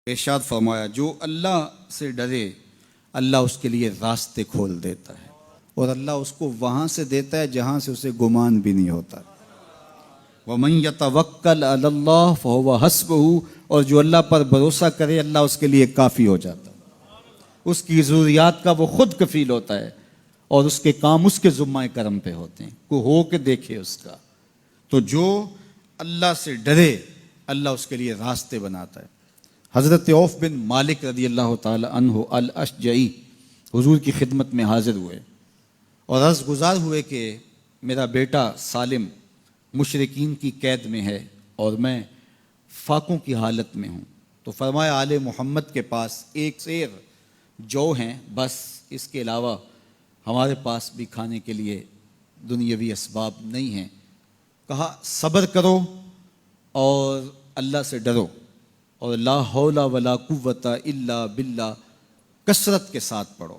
ارشاد فرمایا جو اللہ سے ڈرے اللہ اس کے لیے راستے کھول دیتا ہے اور اللہ اس کو وہاں سے دیتا ہے جہاں سے اسے گمان بھی نہیں ہوتا۔ وَمَن يَتَوَكَّلْ عَلَى اللَّهِ فَهُوَ حَسْبُهُ، اور جو اللہ پر بھروسہ کرے اللہ اس کے لیے کافی ہو جاتا ہے، اس کی ضروریات کا وہ خود کفیل ہوتا ہے اور اس کے کام اس کے ذمہ کرم پہ ہوتے ہیں، کو ہو کے دیکھے اس کا۔ تو جو اللہ سے ڈرے اللہ اس کے لیے راستے بناتا ہے۔ حضرت عوف بن مالک رضی اللہ تعالی عنہ الاشجعی حضور کی خدمت میں حاضر ہوئے اور عرض گزار ہوئے کہ میرا بیٹا سالم مشرکین کی قید میں ہے اور میں فاقوں کی حالت میں ہوں، تو فرمایا آل محمد کے پاس ایک سیر جو ہیں، بس اس کے علاوہ ہمارے پاس بھی کھانے کے لیے دنیاوی اسباب نہیں ہیں۔ کہا صبر کرو اور اللہ سے ڈرو اور لا حول ولا قوت الا باللہ کثرت کے ساتھ پڑھو۔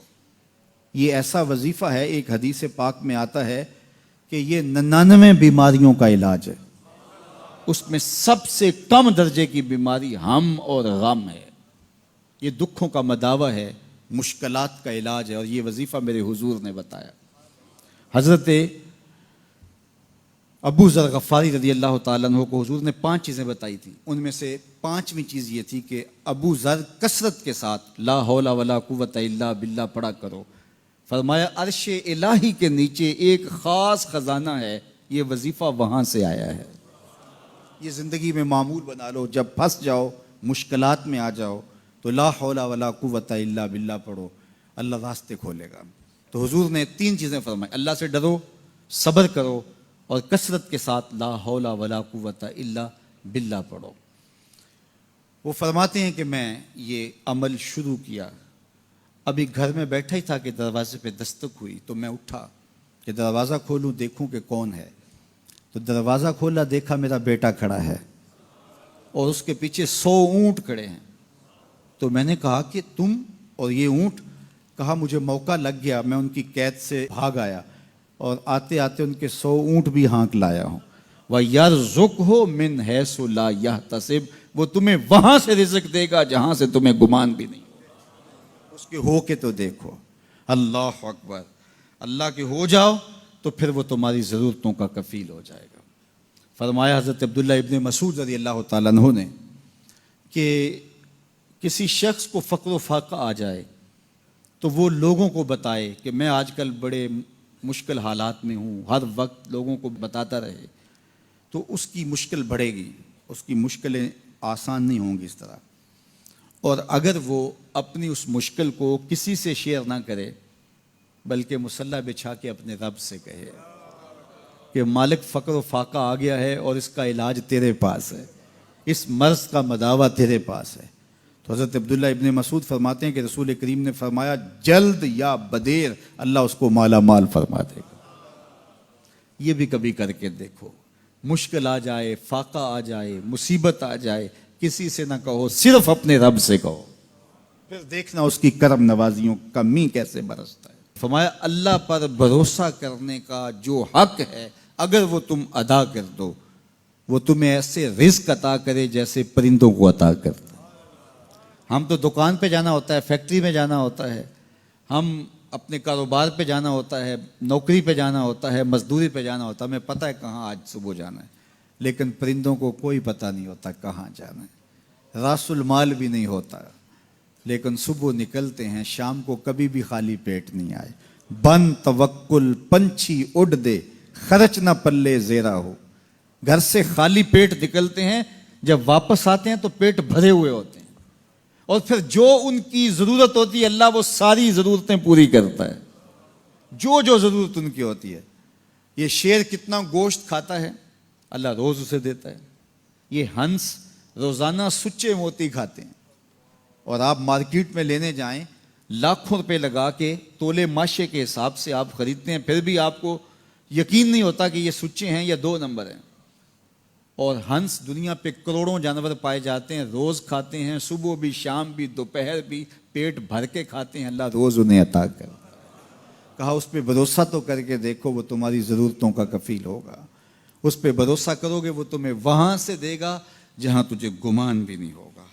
یہ ایسا وظیفہ ہے، ایک حدیث پاک میں آتا ہے کہ یہ 99 بیماریوں کا علاج ہے، اس میں سب سے کم درجے کی بیماری ہم اور غم ہے۔ یہ دکھوں کا مداوع ہے، مشکلات کا علاج ہے، اور یہ وظیفہ میرے حضور نے بتایا۔ حضرت ابو ذر غفاری رضی اللہ تعالیٰ عنہ کو حضور نے 5 چیزیں بتائی تھیں، ان میں سے 5ویں چیز یہ تھی کہ ابو ذر کثرت کے ساتھ لا حول ولا قوت الا باللہ پڑھا کرو۔ فرمایا عرش الہی کے نیچے ایک خاص خزانہ ہے، یہ وظیفہ وہاں سے آیا ہے۔ یہ زندگی میں معمول بنا لو، جب پھنس جاؤ مشکلات میں آ جاؤ تو لا حول ولا قوت الا باللہ پڑھو، اللہ راستے کھولے گا۔ تو حضور نے 3 چیزیں فرمائی، اللہ سے ڈرو، صبر کرو اور کثرت کے ساتھ لا حول ولا قوت الا باللہ پڑھو۔ وہ فرماتے ہیں کہ میں یہ عمل شروع کیا، ابھی گھر میں بیٹھا ہی تھا کہ دروازے پہ دستک ہوئی، تو میں اٹھا کہ دروازہ کھولوں دیکھوں کہ کون ہے، تو دروازہ کھولا، دیکھا میرا بیٹا کھڑا ہے اور اس کے پیچھے 100 اونٹ کھڑے ہیں۔ تو میں نے کہا کہ تم اور یہ اونٹ؟ کہا مجھے موقع لگ گیا، میں ان کی قید سے بھاگ آیا اور آتے آتے ان کے 100 اونٹ بھی ہانک لایا ہوں۔ وَيَرْزُقْهُ مِنْ حَيْثُ لَا يَحْتَسِبُ، وہ تمہیں وہاں سے رزق دے گا جہاں سے تمہیں گمان بھی نہیں، اس کے ہو کے تو دیکھو۔ اللہ اکبر، اللہ کے ہو جاؤ تو پھر وہ تمہاری ضرورتوں کا کفیل ہو جائے گا۔ فرمایا حضرت عبداللہ ابن مسعود رضی اللہ تعالیٰ عنہ نے کہ کسی شخص کو فقر و فاقہ آ جائے تو وہ لوگوں کو بتائے کہ میں آج کل بڑے مشکل حالات میں ہوں، ہر وقت لوگوں کو بتاتا رہے تو اس کی مشکل بڑھے گی، اس کی مشکلیں آسان نہیں ہوں گی اس طرح۔ اور اگر وہ اپنی اس مشکل کو کسی سے شیئر نہ کرے بلکہ مصلی بچھا کے اپنے رب سے کہے کہ مالک فقر و فاقہ آ گیا ہے اور اس کا علاج تیرے پاس ہے، اس مرض کا مداوع تیرے پاس ہے۔ تو حضرت عبداللہ ابن مسعود فرماتے ہیں کہ رسول کریم نے فرمایا جلد یا بدیر اللہ اس کو مالا مال فرما دے گا۔ یہ بھی کبھی کر کے دیکھو، مشکل آ جائے، فاقہ آ جائے، مصیبت آ جائے، کسی سے نہ کہو، صرف اپنے رب سے کہو، پھر دیکھنا اس کی کرم نوازیوں کا می کیسے برستا ہے۔ فرمایا اللہ پر بھروسہ کرنے کا جو حق ہے اگر وہ تم ادا کر دو، وہ تمہیں ایسے رزق عطا کرے جیسے پرندوں کو عطا کرتا ہے۔ ہم تو دکان پہ جانا ہوتا ہے، فیکٹری میں جانا ہوتا ہے، ہم اپنے کاروبار پہ جانا ہوتا ہے، نوکری پہ جانا ہوتا ہے، مزدوری پہ جانا ہوتا ہے، ہمیں پتہ ہے کہاں آج صبح جانا ہے، لیکن پرندوں کو کوئی پتہ نہیں ہوتا کہاں جانا ہے، راس المال بھی نہیں ہوتا، لیکن صبح نکلتے ہیں، شام کو کبھی بھی خالی پیٹ نہیں آئے۔ بن توکل پنچھی اڑ دے، خرچ نہ پلے زیرا ہو۔ گھر سے خالی پیٹ نکلتے ہیں، جب واپس آتے ہیں تو پیٹ بھرے ہوئے ہوتے ہیں، اور پھر جو ان کی ضرورت ہوتی ہے اللہ وہ ساری ضرورتیں پوری کرتا ہے، جو ضرورت ان کی ہوتی ہے۔ یہ شیر کتنا گوشت کھاتا ہے اللہ روز اسے دیتا ہے۔ یہ ہنس روزانہ سچے موتی کھاتے ہیں، اور آپ مارکیٹ میں لینے جائیں لاکھوں روپے لگا کے تولے ماشے کے حساب سے آپ خریدتے ہیں، پھر بھی آپ کو یقین نہیں ہوتا کہ یہ سچے ہیں یا 2 نمبر ہیں۔ اور ہنس دنیا پہ کروڑوں جانور پائے جاتے ہیں، روز کھاتے ہیں، صبح بھی، شام بھی، دوپہر بھی، پیٹ بھر کے کھاتے ہیں، اللہ روز انہیں عطا کرتا ہے۔ کہا اس پہ بھروسہ تو کر کے دیکھو، وہ تمہاری ضرورتوں کا کفیل ہوگا، اس پہ بھروسہ کرو گے وہ تمہیں وہاں سے دے گا جہاں تجھے گمان بھی نہیں ہوگا۔